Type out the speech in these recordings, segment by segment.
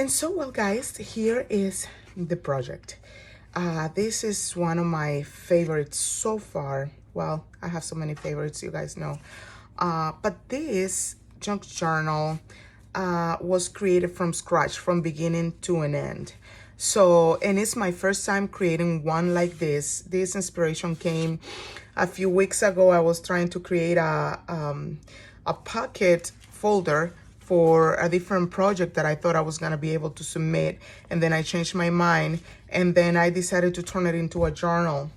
And so, well, guys, here is the project. This is one of my favorites so far. Well, I have so many favorites, you guys know. But this junk journal was created from scratch, from beginning to an end. So, and it's my first time creating one like this. This inspiration came a few weeks ago. I was trying to create a pocket folder for a different project that I thought I was gonna be able to submit, and then I changed my mind, and then I decided to turn it into a journal.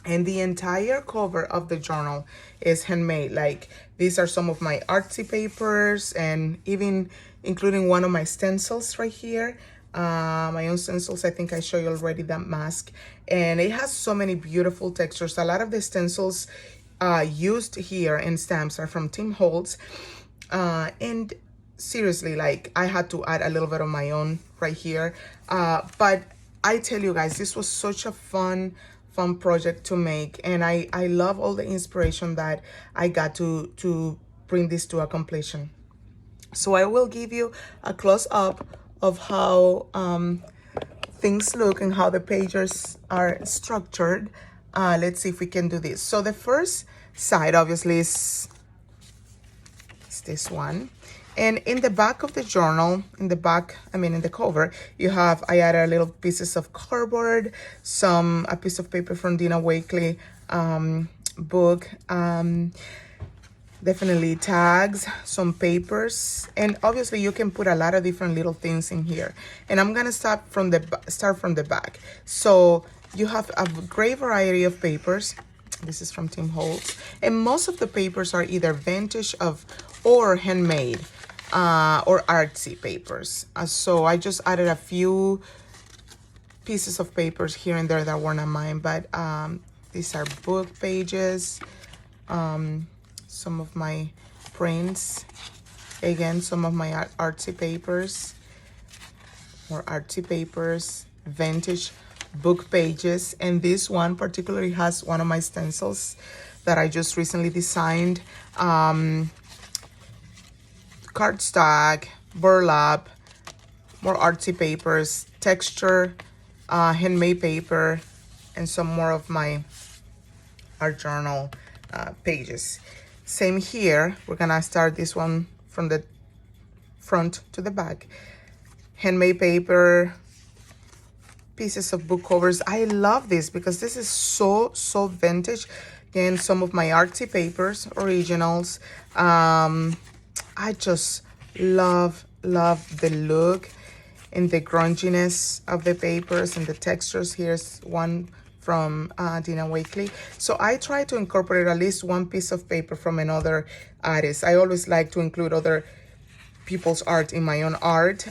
And the entire cover of the journal is handmade. Like, these are some of my artsy papers, and even including one of my stencils right here. My own stencils, I think I showed you already that mask. And it has so many beautiful textures. A lot of the stencils used here in stamps are from Tim Holtz. And seriously, like, I had to add a little bit of my own right here. But I tell you guys, this was such a fun project to make, and I love all the inspiration that I got to bring this to a completion. So I will give you a close-up of how things look and how the pages are structured. Let's see if we can do this. So the first side obviously is this one. And in the back of the journal, in the cover, you have, I added little pieces of cardboard, a piece of paper from Dina Wakley book, definitely tags, some papers, and obviously you can put a lot of different little things in here. And I'm gonna start from the back. So you have a great variety of papers. This is from Tim Holtz, and most of the papers are either vintage or handmade. Or artsy papers. So I just added a few pieces of papers here and there that were not mine, but these are book pages, some of my prints, again, some of my artsy papers, more artsy papers, vintage book pages, and this one particularly has one of my stencils that I just recently designed. Cardstock, burlap, more artsy papers, texture, handmade paper, and some more of my art journal pages. Same here, we're gonna start this one from the front to the back. Handmade paper, pieces of book covers. I love this because this is so vintage. Again, some of my artsy papers, originals. I just love the look and the grunginess of the papers and the textures. Here's one from Dina Wakley. So I try to incorporate at least one piece of paper from another artist. I always like to include other people's art in my own art.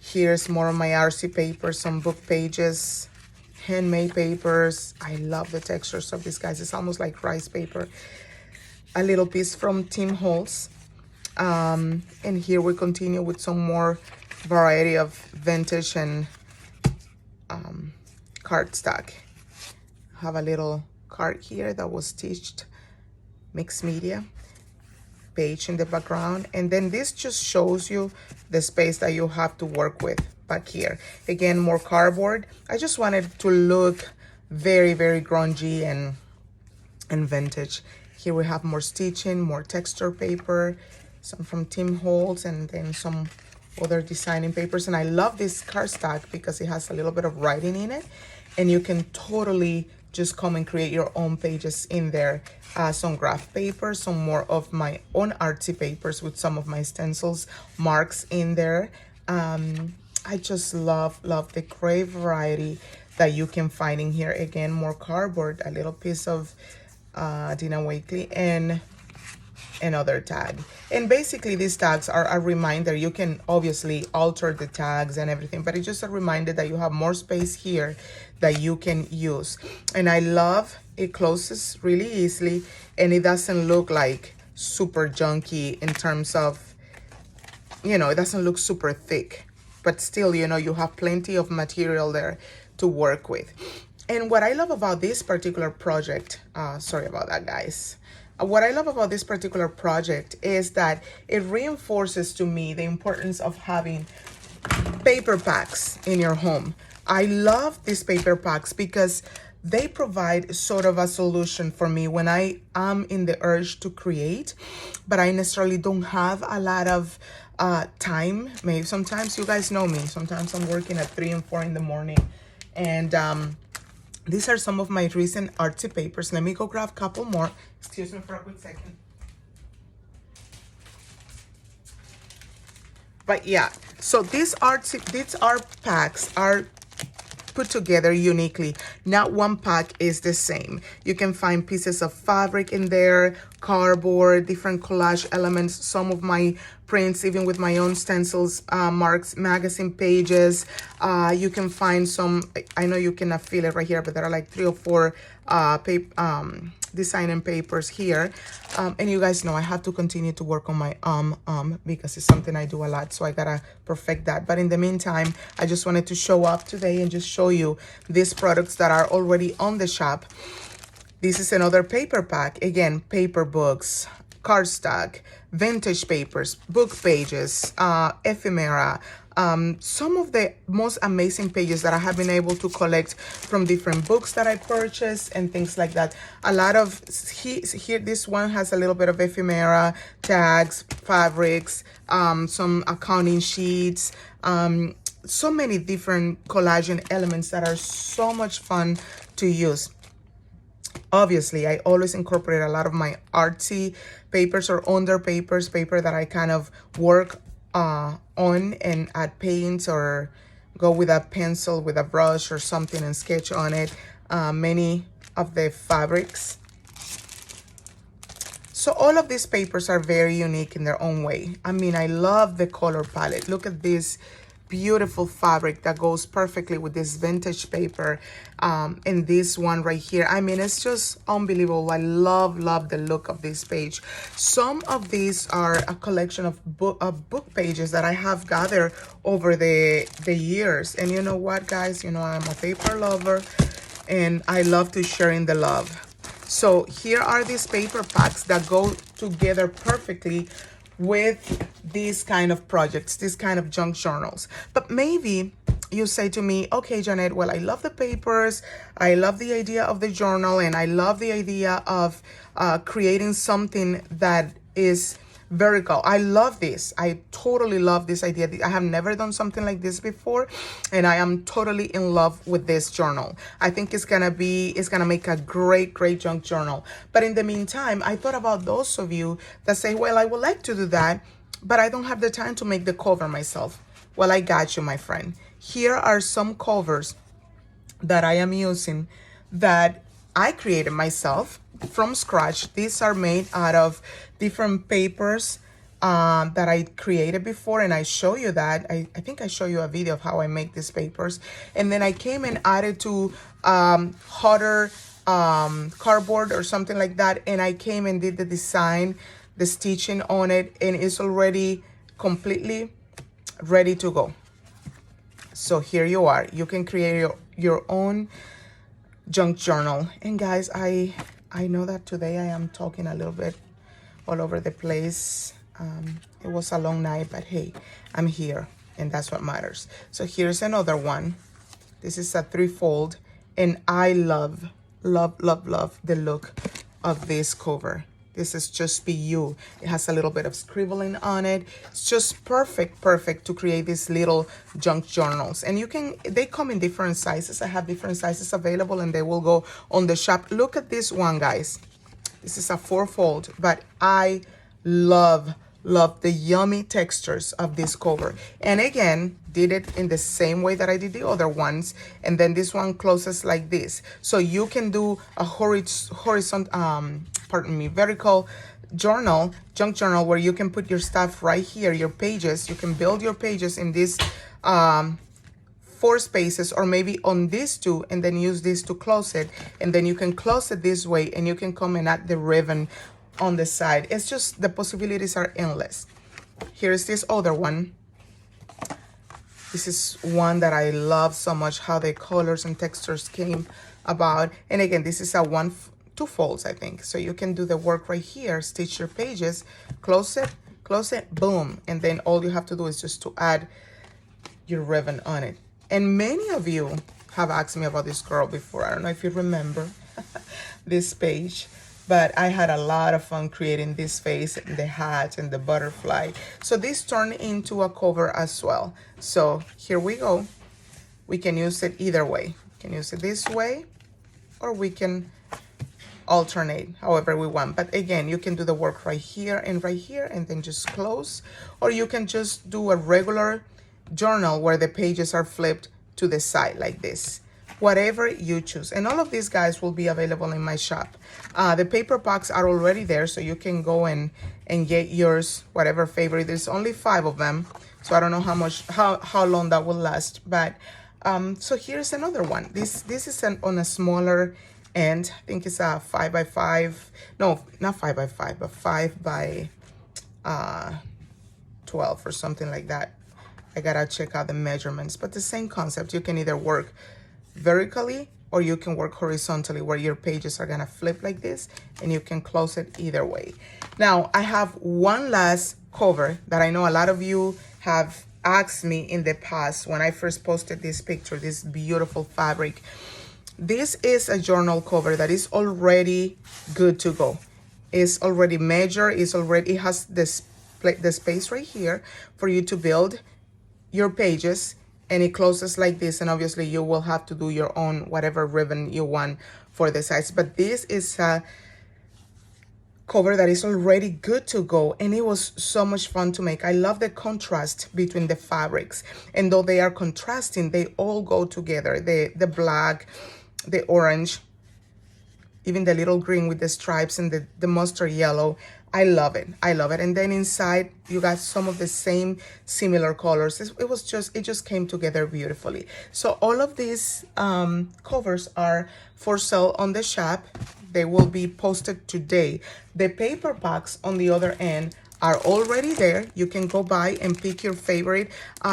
Here's more of my artsy papers, some book pages, handmade papers. I love the textures of these guys. It's almost like rice paper. A little piece from Tim Holtz. And here we continue with some more variety of vintage and cardstock. Have a little card here that was stitched, mixed media, page in the background. And then this just shows you the space that you have to work with back here. Again, more cardboard. I just wanted to look very grungy and vintage. Here we have more stitching, more texture paper, some from Tim Holtz, and then some other designing papers. And I love this cardstock because it has a little bit of writing in it, and you can totally just come and create your own pages in there. Some graph paper, some more of my own artsy papers with some of my stencils, marks in there. I just love the great variety that you can find in here. Again, more cardboard, a little piece of Dina Wakley, and another tag. And basically these tags are a reminder. You can obviously alter the tags and everything, but it's just a reminder that you have more space here that you can use. And I love it closes really easily, and it doesn't look like super junky in terms of, it doesn't look super thick, but still, you have plenty of material there to work with. And what I love about this particular project, sorry about that, guys. What I love about this particular project is that it reinforces to me the importance of having paper packs in your home. I love these paper packs because they provide sort of a solution for me when I am in the urge to create, but I necessarily don't have a lot of time. Maybe sometimes, you guys know me, sometimes I'm working at 3 and 4 in the morning. And these are some of my recent artsy papers. Let me go grab a couple more. Excuse me for a quick second. But yeah, so these art packs are put together uniquely. Not one pack is the same. You can find pieces of fabric in there, cardboard, different collage elements, some of my prints, even with my own stencils, marks, magazine pages. You can find some, I know you cannot feel it right here, but there are like 3 or 4 design and papers here. And you guys know I have to continue to work on my because it's something I do a lot, so I gotta perfect that. But in the meantime, I just wanted to show up today and just show you these products that are already on the shop. This is another paper pack. Again, paper books, cardstock, vintage papers, book pages, ephemera, some of the most amazing pages that I have been able to collect from different books that I purchased and things like that. A lot of, here this one has a little bit of ephemera, tags, fabrics, some accounting sheets, so many different collaging elements that are so much fun to use. Obviously, I always incorporate a lot of my artsy papers or under papers, paper that I kind of work on and add paints or go with a pencil, with a brush or something and sketch on it. Many of the fabrics. So all of these papers are very unique in their own way. I mean, I love the color palette. Look at this beautiful fabric that goes perfectly with this vintage paper, and this one right here. I mean, it's just unbelievable. I love the look of this page. Some of these are a collection of book pages that I have gathered over the years. And you know what, guys, you know I'm a paper lover and I love to share in the love. So here are these paper packs that go together perfectly with these kind of projects, these kind of junk journals. But maybe you say to me, okay, Janet, well, I love the papers, I love the idea of the journal, and I love the idea of creating something that is vertical. I love this. I totally love this idea. I have never done something like this before, and I am totally in love with this journal. I think it's gonna make a great junk journal. But in the meantime, I thought about those of you that say, well, I would like to do that, but I don't have the time to make the cover myself. Well, I got you, my friend. Here are some covers that I am using that I created myself from scratch. These are made out of different papers that I created before, and I show you that. I think I show you a video of how I make these papers. And then I came and added to hotter cardboard or something like that, and I came and did the design, the stitching on it, and it's already completely ready to go. So here you are. You can create your own junk journal. And guys, I know that today I am talking a little bit all over the place. It was a long night, but hey, I'm here and that's what matters. So here's another one. This is a 3-fold, and I love the look of this cover. This is Just Be You. It has a little bit of scribbling on it. It's just perfect to create these little junk journals. And they come in different sizes. I have different sizes available and they will go on the shop. Look at this one, guys. This is a 4-fold, but I love the yummy textures of this cover. And again, did it in the same way that I did the other ones. And then this one closes like this. So you can do a vertical journal, junk journal, where you can put your stuff right here, your pages. You can build your pages in this 4 spaces, or maybe on these 2, and then use this to close it. And then you can close it this way, and you can come and add the ribbon on the side. It's just, the possibilities are endless. Here's this other one. This is one that I love so much, how the colors and textures came about. And again, this is a 1 two folds, I think. So you can do the work right here, stitch your pages, close it, boom. And then all you have to do is just to add your ribbon on it. And many of you have asked me about this girl before. I don't know if you remember this page, but I had a lot of fun creating this face and the hat and the butterfly. So this turned into a cover as well. So here we go. We can use it either way. We can use it this way, or we can alternate however we want. But again, you can do the work right here, and then just close. Or you can just do a regular journal where the pages are flipped to the side like this. Whatever you choose. And all of these guys will be available in my shop. The paper packs are already there, so you can go and get yours, whatever favorite. There's only 5 of them, so I don't know how long that will last. But so here's another one. This is on a smaller end. I think it's a 5 by 5. No, not 5 by 5, but 5 by 12 or something like that. I gotta check out the measurements, but the same concept. You can either work vertically or you can work horizontally, where your pages are gonna flip like this, and you can close it either way. Now, I have one last cover that I know a lot of you have asked me in the past when I first posted this picture, this beautiful fabric. This is a journal cover that is already good to go. It's already measured, it has this the space right here for you to build your pages, and it closes like this, and obviously you will have to do your own whatever ribbon you want for the size. But this is a cover that is already good to go, and it was so much fun to make. I love the contrast between the fabrics, and though they are contrasting, they all go together. The black, the orange, even the little green with the stripes, and the mustard yellow. I love it. I love it. And then inside you got some of the same similar colors. It just came together beautifully. So all of these covers are for sale on the shop. They will be posted today. The paper packs on the other end are already there. You can go by and pick your favorite.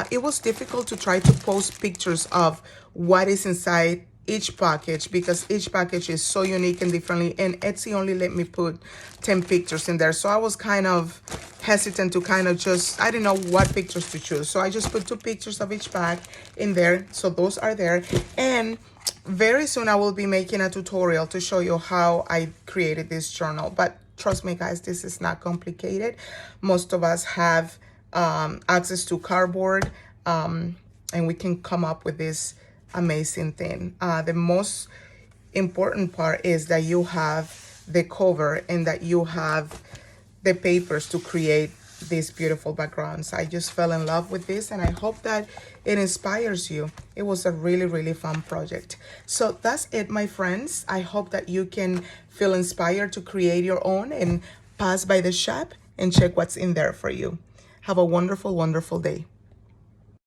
It was difficult to try to post pictures of what is inside each package, because each package is so unique and differently, and Etsy only let me put 10 pictures in there. So I was kind of hesitant to I didn't know what pictures to choose. So I just put 2 pictures of each pack in there. So those are there. And very soon I will be making a tutorial to show you how I created this journal. But trust me guys, this is not complicated. Most of us have access to cardboard, and we can come up with this amazing thing. The most important part is that you have the cover and that you have the papers to create these beautiful backgrounds. I just fell in love with this, and I hope that it inspires you. It was a really, really fun project. So that's it, my friends. I hope that you can feel inspired to create your own and pass by the shop and check what's in there for you. Have a wonderful, wonderful day.